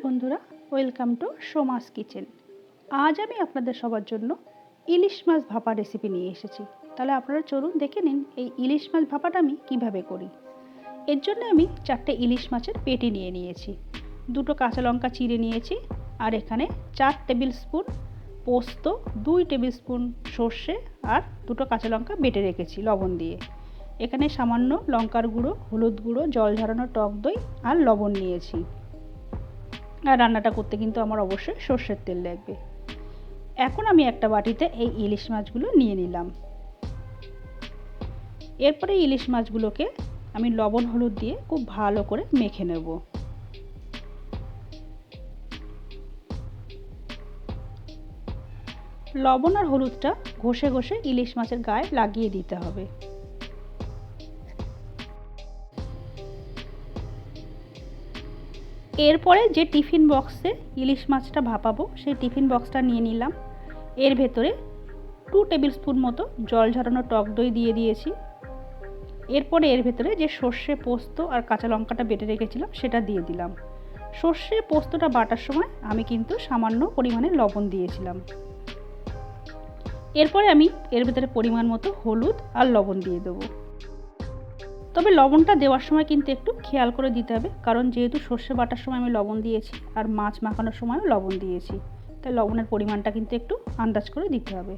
বন্ধুরা, welcome to Soma স্কিচেন। আজ আমি আপনাদের সবার জন্য ইলিশ মাছ ভাপা রেসিপি নিয়ে এসেছি। তাহলে আপনারা চলুন দেখে নিন এই ইলিশ মাছ ভাপাটা আমি কিভাবে করি। এর জন্য আমি 4টে ইলিশ মাছের পেটি নিয়ে নিয়েছি, 2টো কাঁচা লঙ্কা চিড়ে নিয়েছি, আর এখানে 4 টেবিল স্পুন পোস্ত, 2 টেবিল স্পুন সর্ষে আর 2টো কাঁচা লঙ্কা বেটে রেখেছি লবণ দিয়ে। এখানে সামান্য লঙ্কার গুঁড়ো, হলুদ গুঁড়ো, জল ঝরানো টক দই আর লবণ নিয়েছি। আর রান্নাটা করতে কিন্তু আমার অবশ্যই সর্ষের তেল লাগবে। এখন আমি একটা বাটিতে এই ইলিশ মাছগুলো নিয়ে নিলাম। এরপরে ইলিশ মাছগুলোকে আমি লবণ হলুদ দিয়ে খুব ভালো করে মেখে নেব। লবণ আর হলুদটা ঘষে ঘষে ইলিশ মাছের গায়ে লাগিয়ে দিতে হবে। এরপরে যে টিফিন বক্সে ইলিশ মাছটা ভাপাবো সেই টিফিন বক্সটা নিয়ে নিলাম। এর ভেতরে 2 টেবিল স্পুন মতো জল ঝরানো টক দই দিয়ে দিয়েছি। এরপরে এর ভেতরে যে সর্ষে, পোস্ত আর কাঁচা লঙ্কাটা বেটে রেখেছিলাম সেটা দিয়ে দিলাম। সর্ষে পোস্তটা বাটার সময় আমি কিন্তু সামান্য পরিমাণে লবণ দিয়েছিলাম। এরপরে আমি এর ভেতরে পরিমাণ মতো হলুদ আর লবণ দিয়ে দেবো। তবে লবণটা দেওয়ার সময় কিন্তু একটু খেয়াল করে দিতে হবে, কারণ যেহেতু সর্ষে বাটার সময় আমি লবণ দিয়েছি আর মাছ মাখানোর সময়ও লবণ দিয়েছি, তাই লবণের পরিমাণটা কিন্তু একটু আন্দাজ করে দিতে হবে।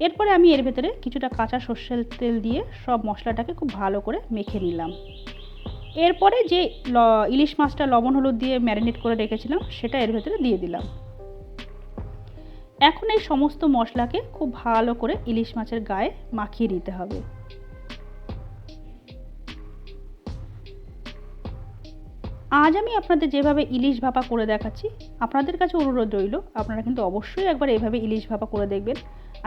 এরপরে আমি এর ভেতরে কিছুটা কাঁচা সর্ষের তেল দিয়ে সব মশলাটাকে খুব ভালো করে মেখে নিলাম। এরপরে যে ইলিশ মাছটা লবণ হলুদ দিয়ে ম্যারিনেট করে রেখেছিলাম সেটা এর ভেতরে দিয়ে দিলাম। এখন এই সমস্ত মশলাকে খুব ভালো করে ইলিশ মাছের গায়ে মাখিয়ে নিতে হবে। আজ আমি আপনাদের যেভাবে ইলিশ ভাপা করে দেখাচ্ছি, আপনাদের কাছে অনুরোধ রইল আপনারা কিন্তু অবশ্যই একবার এইভাবে ইলিশ ভাপা করে দেখবেন।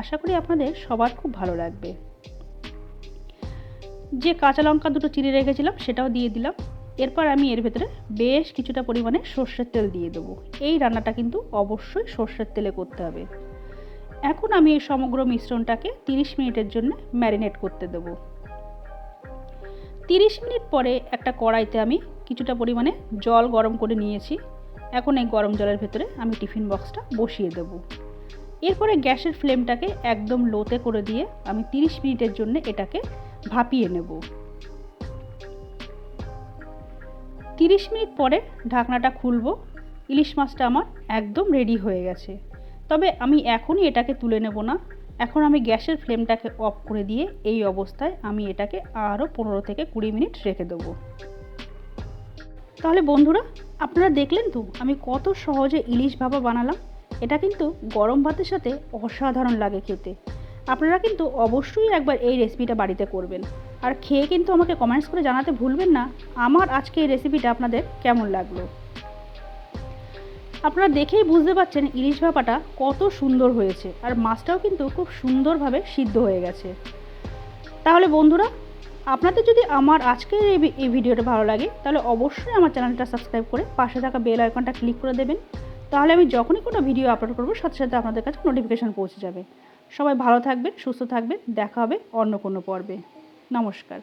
আশা করি আপনাদের সবার খুব ভালো লাগবে। যে কাঁচা লঙ্কা 2টো চিড়ে রেখেছিলাম সেটাও দিয়ে দিলাম। এরপর আমি এর ভেতরে বেশ কিছুটা পরিমাণে সর্ষের তেল দিয়ে দেবো। এই রান্নাটা কিন্তু অবশ্যই সর্ষের তেলে করতে হবে। এখন আমি এই সমগ্র মিশ্রণটাকে 30 মিনিটের জন্য ম্যারিনেট করতে দেবো। 30 মিনিট পরে একটা কড়াইতে আমি কিছুটা পরিমাণে জল গরম করে নিয়েছি। এখন এই গরম জলের ভেতরে আমি টিফিন বক্সটা বসিয়ে দেব। এরপরে গ্যাসের ফ্লেমটাকে একদম লোতে করে দিয়ে আমি 30 মিনিটের জন্য এটাকে ভাপিয়ে নেব। 30 মিনিট পরে ঢাকনাটা খুলব। ইলিশ মাছটা আমার একদম রেডি হয়ে গেছে। তবে আমি এখনই এটাকে তুলে নেব না। এখন আমি গ্যাসের ফ্লেমটাকে অফ করে দিয়ে এই অবস্থায় আমি এটাকে আরও 15 থেকে 20 মিনিট রেখে দেবো। তাহলে বন্ধুরা, আপনারা দেখলেন তো আমি কত সহজে ইলিশ ভাপা বানালাম। এটা কিন্তু গরম ভাতের সাথে অসাধারণ লাগে খেতে। আপনারা কিন্তু অবশ্যই একবার এই রেসিপিটা বাড়িতে করবেন, আর খেয়ে কিন্তু আমাকে কমেন্টস করে জানাতে ভুলবেন না আমার আজকে এই রেসিপিটা আপনাদের কেমন লাগলো। আপনারা দেখেই বুঝতে পারছেন ইলিশ ভাপাটা কত সুন্দর হয়েছে, আর মাছটাও কিন্তু খুব সুন্দরভাবে সিদ্ধ হয়ে গেছে। তাহলে বন্ধুরা, আপনাদের যদি আমার আজকের এই ভিডিওটা ভালো লাগে তাহলে অবশ্যই আমার চ্যানেলটা সাবস্ক্রাইব করে পাশে থাকা বেল আইকনটা ক্লিক করে দেবেন। তাহলে আমি যখনই কোনো ভিডিও আপলোড করব সাথে সাথে আপনাদের কাছে নোটিফিকেশান পৌঁছে যাবে। সবাই ভালো থাকবেন, সুস্থ থাকবেন। দেখা হবে অন্য কোনো পর্বে। নমস্কার।